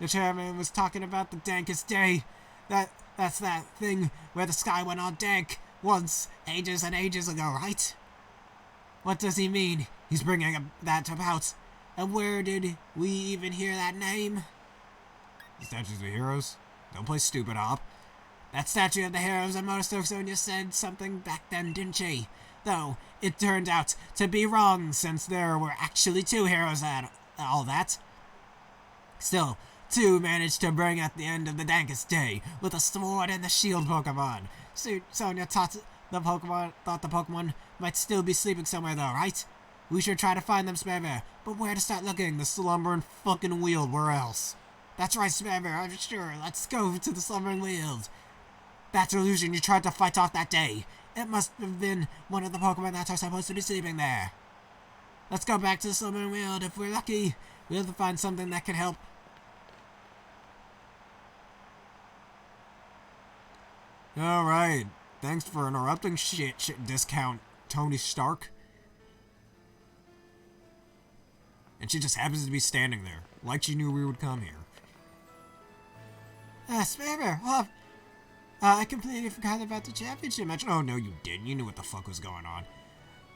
The chairman was talking about the Dankest day. That's that thing where the sky went on dank once, ages and ages ago, right? What does he mean? He's bringing that about. And where did we even hear that name? The Statues of the Heroes? Don't play stupid, Hop. That statue of the heroes and Motostoke Sonia said something back then, didn't she? Though, it turned out to be wrong, since there were actually 2 heroes and all that. Still, 2 managed to bring at the end of the Dankest day with a sword and the shield Pokemon. Sonia thought the Pokemon might still be sleeping somewhere though, right? We should try to find them, Spammer. But where to start looking? The slumbering fucking Weald, where else? That's right, Spammer, I'm sure. Let's go to the slumbering Weald. That illusion you tried to fight off that day. It must have been one of the Pokemon that are supposed to be sleeping there. Let's go back to the slumbering Weald. If we're lucky, we'll find something that can help. Alright. Thanks for interrupting shit discount Tony Stark. And she just happens to be standing there, like she knew we would come here. Spammer, I completely forgot about the championship match. Oh, no, you didn't. You knew what the fuck was going on.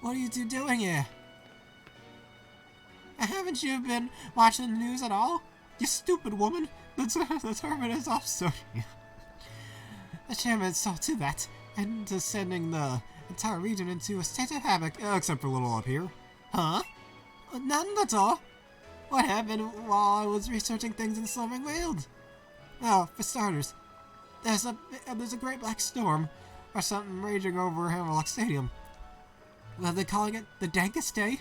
What are you 2 doing here? Haven't you been watching the news at all? You stupid woman. The tournament is off, so... The chairman saw to that, and is sending the entire region into a state of havoc. Except for a little up here. Huh? None, that's all. What happened while I was researching things in the Slumbering Weald? Well, for starters, there's a great black storm, or something raging over Hammerlock Stadium. Well, they're calling it the Dankest day.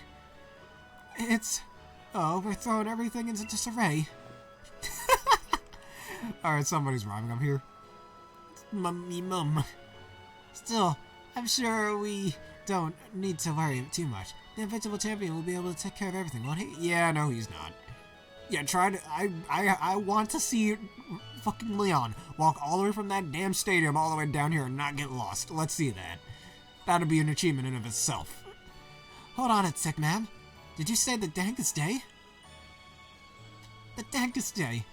We're throwing everything into disarray. Alright, somebody's rhyming up here. Mummy mum. Still, I'm sure we don't need to worry too much. The Invincible Champion will be able to take care of everything, won't he? Yeah, no, he's not. Yeah, I want to see fucking Leon walk all the way from that damn stadium all the way down here and not get lost. Let's see that. That'd be an achievement in and of itself. Hold on a sec, ma'am. Did you say the Dankest day? The Dankest day.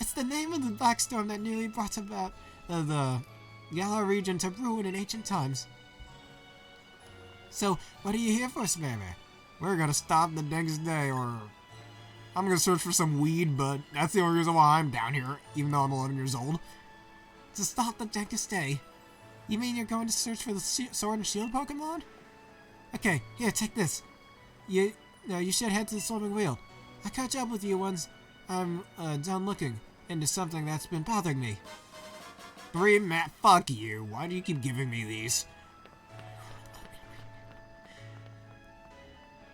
It's the name of the black storm that nearly brought about the Galar region to ruin in ancient times. So, what are you here for, Spammer? We're gonna stop the Dankest day, or... I'm gonna search for some weed, but that's the only reason why I'm down here, even though I'm 11 years old. To stop the Dankest day. You mean you're going to search for the Sword and Shield Pokemon? Okay, here, take this. You should head to the swimming wheel. I'll catch up with you once I'm done looking into something that's been bothering me. Matt, fuck you. Why do you keep giving me these?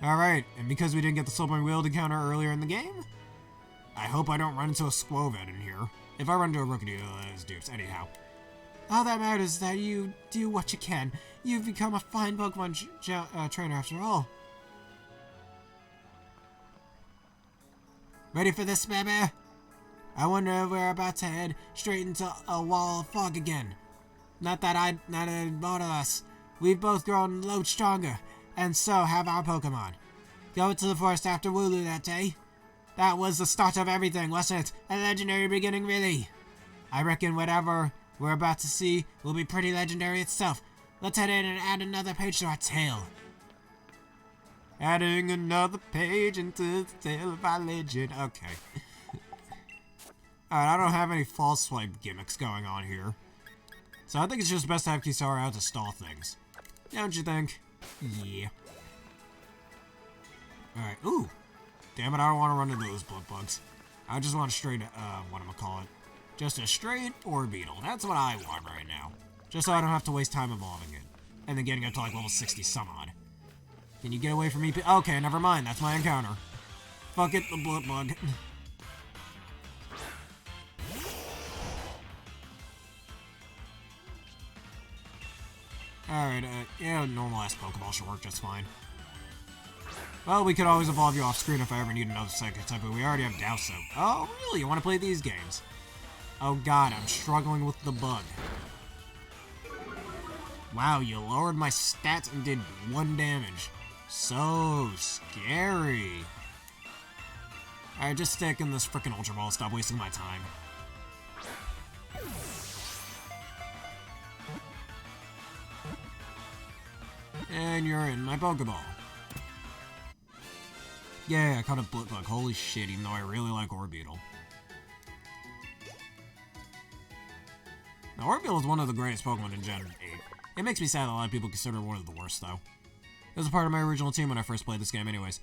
Alright, and because we didn't get the swimming wheel encounter earlier in the game, I hope I don't run into a Squovet in here. If I run into a Rookidee, that is dupes. Anyhow. All that matters is that you do what you can. You've become a fine Pokemon trainer after all. Ready for this, baby? I wonder if we're about to head straight into a wall of fog again. Not that both of us. We've both grown loads stronger, and so have our Pokemon. Go into the forest after Wooloo that day. That was the start of everything, wasn't it? A legendary beginning, really. I reckon whatever we're about to see will be pretty legendary itself. Let's head in and add another page to our tale. Adding another page into the tale of our legend. Okay. Alright, I don't have any false swipe gimmicks going on here. So I think it's just best to have Kisara out to stall things. Don't you think? Yeah. Alright, ooh. Damn it, I don't want to run into those blood bugs. I just want a straight, whatchamacallit. Just a straight Orbeetle. That's what I want right now. Just so I don't have to waste time evolving it. And then getting it to like level 60 some odd. Can you get away from me? Okay, never mind. That's my encounter. Fuck it, the blood bug. Alright, yeah, normal-ass Pokeball should work just fine. Well, we could always evolve you off-screen if I ever need another second type, but we already have Dowso. Oh, really? You want to play these games? Oh god, I'm struggling with the bug. Wow, you lowered my stats and did 1 damage. So scary. Alright, just stick in this frickin' Ultra Ball. Stop wasting my time. And you're in my Pokeball. Yeah, I caught a Blipbug. Holy shit, even though I really like Orbeetle. Now, Orbeetle is one of the greatest Pokemon in Gen 8. It makes me sad that a lot of people consider it one of the worst, though. It was a part of my original team when I first played this game anyways.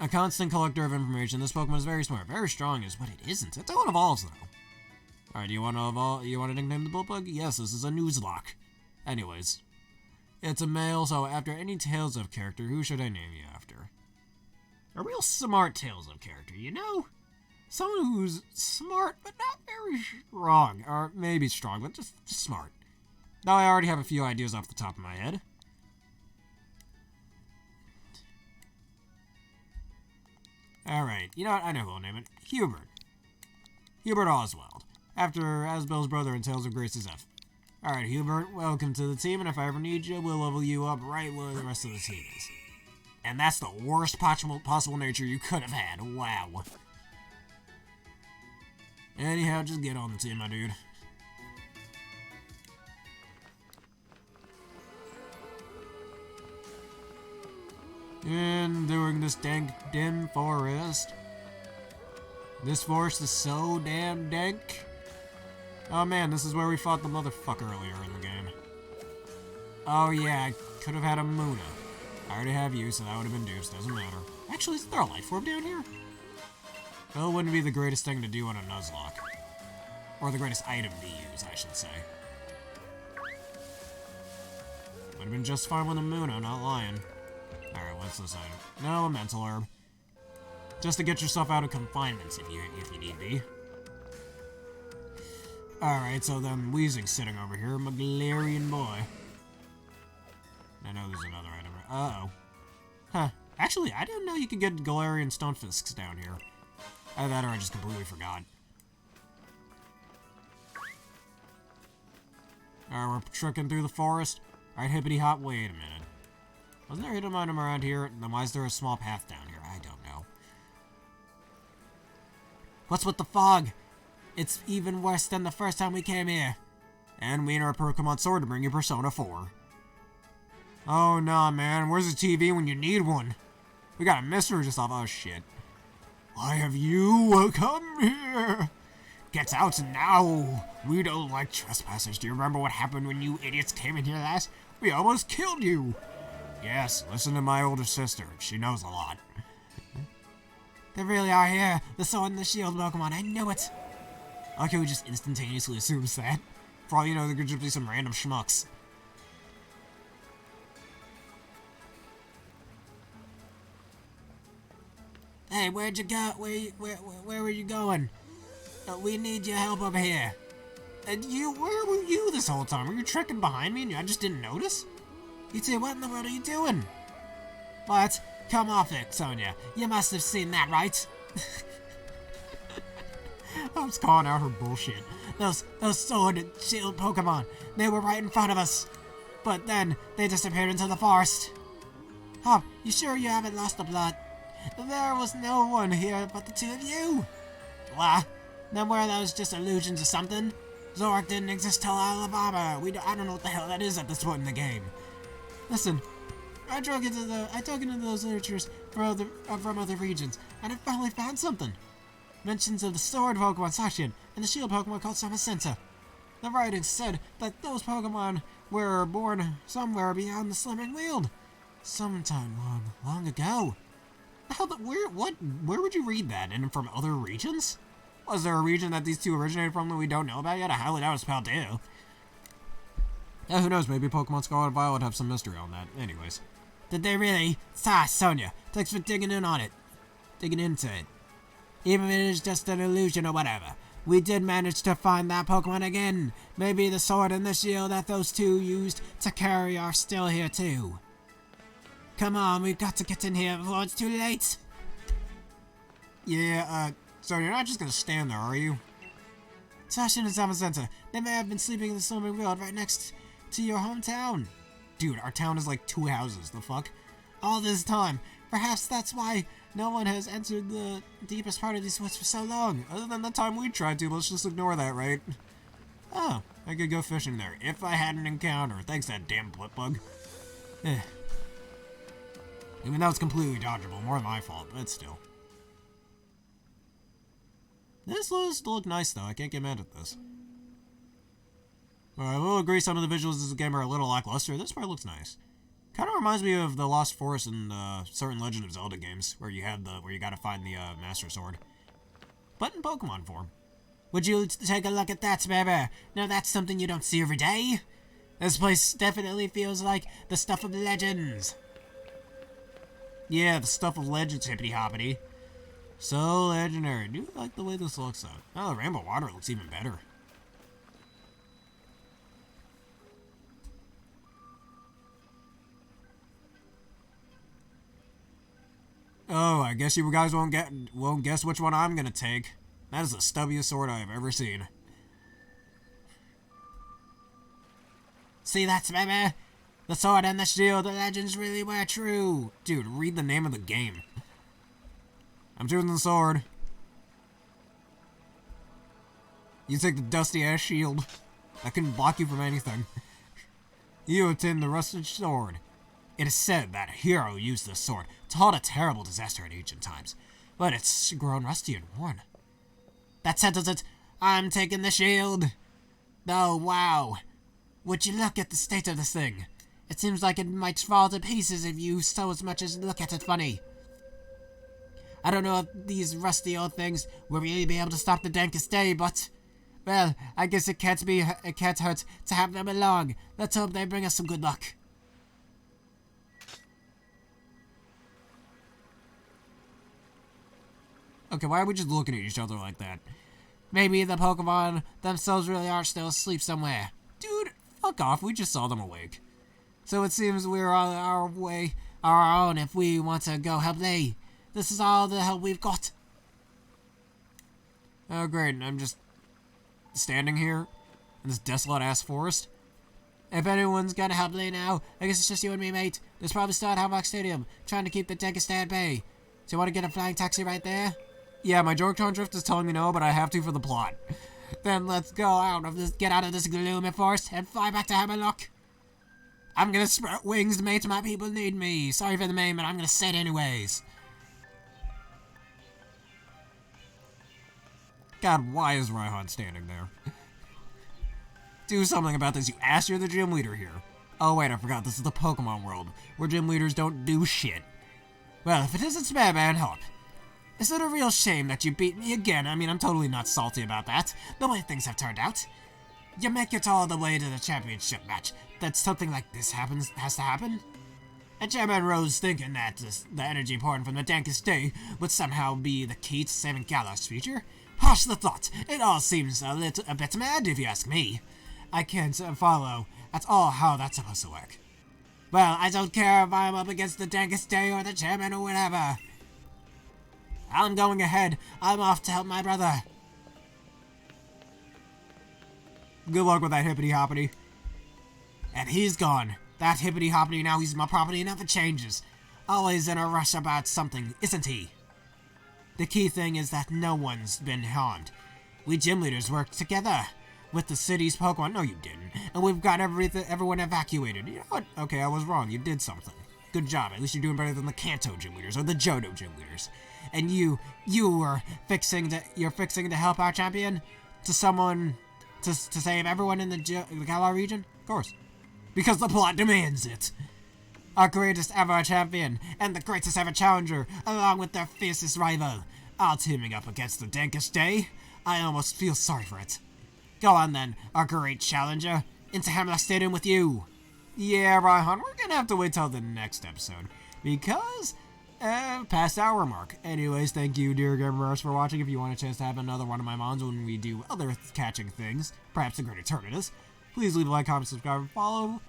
A constant collector of information, this Pokemon is very smart. Very strong is what it isn't. It don't evolves, though. Alright, do you want to evolve? You want to nickname the Blipbug? Yes, this is a Nuzlocke. Anyways. It's a male, so after any Tales of character, who should I name you after? A real smart Tales of character, you know? Someone who's smart, but not very strong. Or maybe strong, but just smart. Now I already have a few ideas off the top of my head. Alright, you know what? I know who I'll name it. Hubert. Hubert Oswald. After Asbel's brother in Tales of Grace's F. Alright, Hubert, welcome to the team, and if I ever need you, we'll level you up right where the rest of the team is. And that's the worst possible nature you could have had. Wow. Anyhow, just get on the team, my dude. Entering this dank, dim forest. This forest is so damn dank. Oh man, this is where we fought the motherfucker earlier in the game. Oh yeah, I could have had a Muna. I already have you, so that would have been dupes. Doesn't matter. Actually, is there a life orb down here? Well, it wouldn't be the greatest thing to do on a Nuzlocke. Or the greatest item to use, I should say. Would have been just fine with a Muna, not lying. Alright, what's this item? No, a mental herb. Just to get yourself out of confinements if you need be. Alright, so then Weezing's sitting over here, my Galarian boy. I know there's another item. Uh-oh. Huh. Actually, I didn't know you could get Galarian Stonefisks down here. Either that or I just completely forgot. Alright, we're trekking through the forest. Alright, hippity hop, wait a minute. Wasn't there a hidden item around here? Then why is there a small path down here? I don't know. What's with the fog? It's even worse than the first time we came here. And we need our Pokemon Sword to bring you Persona 4. Oh, nah, man. Where's the TV when you need one? We got a mystery just off. Oh, shit. Why have you come here? Get out now! We don't like trespassers. Do you remember what happened when you idiots came in here last? We almost killed you! Yes, listen to my older sister. She knows a lot. They really are here. The sword and the shield Pokemon. I knew it. I like how he just instantaneously assumes that. For all you know, there could just be some random schmucks. Hey, where'd you go? Where were you going? We need your help over here. And where were you this whole time? Were you trekking behind me and I just didn't notice? You two, what in the world are you doing? What? Come off it, Sonia. You must have seen that, right? I was calling out her bullshit. Those sword and shield Pokemon, they were right in front of us. But then, they disappeared into the forest. Hop, you sure you haven't lost the plot? There was no one here but the two of you. What? Then were those just illusions or something? Zorak didn't exist till Alabama. I don't know what the hell that is at this point in the game. Listen, I dug into those literatures from other regions, and I finally found something. Mentions of the sword Pokemon Sashin and the shield Pokemon called Samacenta. The writing said that those Pokemon were born somewhere beyond the Slimming Field. Sometime long ago. Where would you read that? And from other regions? Was there a region that these two originated from that we don't know about yet? I highly doubt it's Paldea. Yeah, who knows? Maybe Pokemon Scarlet and Violet have some mystery on that. Anyways. Did they really? Sonia, thanks for digging into it. Even if it is just an illusion or whatever. We did manage to find that Pokemon again. Maybe the sword and the shield that those two used to carry are still here too. Come on, we've got to get in here before it's too late. Yeah, so you're not just gonna stand there, are you? Sashin and Samacenta, they may have been sleeping in the Slimming Field right next to your hometown. Dude, our town is like 2 houses, the fuck? All this time. Perhaps that's why no one has entered the deepest part of these woods for so long. Other than the time we tried to, let's just ignore that, right? Oh, I could go fishing there if I had an encounter. Thanks that damn blip bug. I mean, that was completely dodgeable. More my fault, but still. This does look nice, though. I can't get mad at this. I will agree some of the visuals of this game are a little lackluster. This part looks nice. Kind of reminds me of the Lost Forest in certain Legend of Zelda games, where you gotta find the Master Sword, but in Pokemon form. Would you take a look at that, baby? Now that's something you don't see every day. This place definitely feels like the stuff of legends. Yeah, the stuff of legends, hippity hoppity. So legendary. I do like the way this looks, though. Oh, the rainbow water looks even better. Oh, I guess you guys won't guess which one I'm gonna take. That is the stubbiest sword I have ever seen. See that, baby? The sword and the shield, the legends really were true. Dude, read the name of the game. I'm choosing the sword. You take the dusty-ass shield. That couldn't block you from anything. You obtain the rusted sword. It is said that a hero used this sword to halt a terrible disaster in ancient times, but it's grown rusty and worn. That settles it. I'm taking the shield. Oh, wow. Would you look at the state of this thing? It seems like it might fall to pieces if you so as much as look at it funny. I don't know if these rusty old things will really be able to stop the Dankest day, but... well, I guess it can't hurt to have them along. Let's hope they bring us some good luck. Okay, why are we just looking at each other like that? Maybe the Pokemon themselves really are still asleep somewhere. Dude, fuck off, we just saw them awake. So it seems we're on our own if we want to go help they. This is all the help we've got. Oh great, and I'm just standing here in this desolate-ass forest. If anyone's gonna help Lee now, I guess it's just you and me, mate. There's probably still at Havoc Stadium, trying to keep the Dankest at bay. So you want to get a flying taxi right there? Yeah, my Jorktron Drift is telling me no, but I have to for the plot. Then let's get out of this gloomy forest and fly back to Hammerlock. I'm gonna sprout wings, mate. My people need me. Sorry for the name, but I'm gonna say it anyways. God, why is Raihan standing there? Do something about this, you ass. You're the gym leader here. Oh wait, I forgot, this is the Pokemon world, where gym leaders don't do shit. Well, if it isn't Spareman, help. Is it a real shame that you beat me again? I mean, I'm totally not salty about that, the way things have turned out. You make it all the way to the championship match, that something like this has to happen? And Chairman Rose thinking that the energy pouring from the Dankest day would somehow be the key to saving Galah's future? Hush the thought, it all seems a bit mad if you ask me. I can't follow at all how that's supposed to work. Well, I don't care if I'm up against the Dankest day or the chairman or whatever. I'm going ahead. I'm off to help my brother. Good luck with that hippity-hoppity. And he's gone. That hippity-hoppity, now he's my property, never changes. Always in a rush about something, isn't he? The key thing is that no one's been harmed. We gym leaders worked together with the city's Pokemon. No, you didn't. And we've got everyone evacuated. You know what? Okay, I was wrong. You did something. Good job. At least you're doing better than the Kanto gym leaders or the Johto gym leaders. And you were fixing to help our champion to someone to save everyone in the Galar region? Of course. Because the plot demands it. Our greatest ever champion and the greatest ever challenger, along with their fiercest rival, all teaming up against the Dankest day. I almost feel sorry for it. Go on then, our great challenger, into Hamlet Stadium with you. Yeah, Raihan, we're gonna have to wait till the next episode, because, past hour mark. Anyways, thank you, dear gamers, for watching. If you want a chance to have another one of my mons when we do other catching things, perhaps the Greater Eternatus, please leave a like, comment, subscribe, and follow.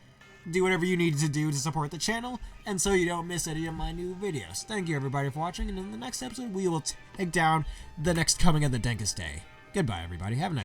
Do whatever you need to do to support the channel, and so you don't miss any of my new videos. Thank you, everybody, for watching, and in the next episode, we will take down the next coming of the Dankest day. Goodbye, everybody. Have a nice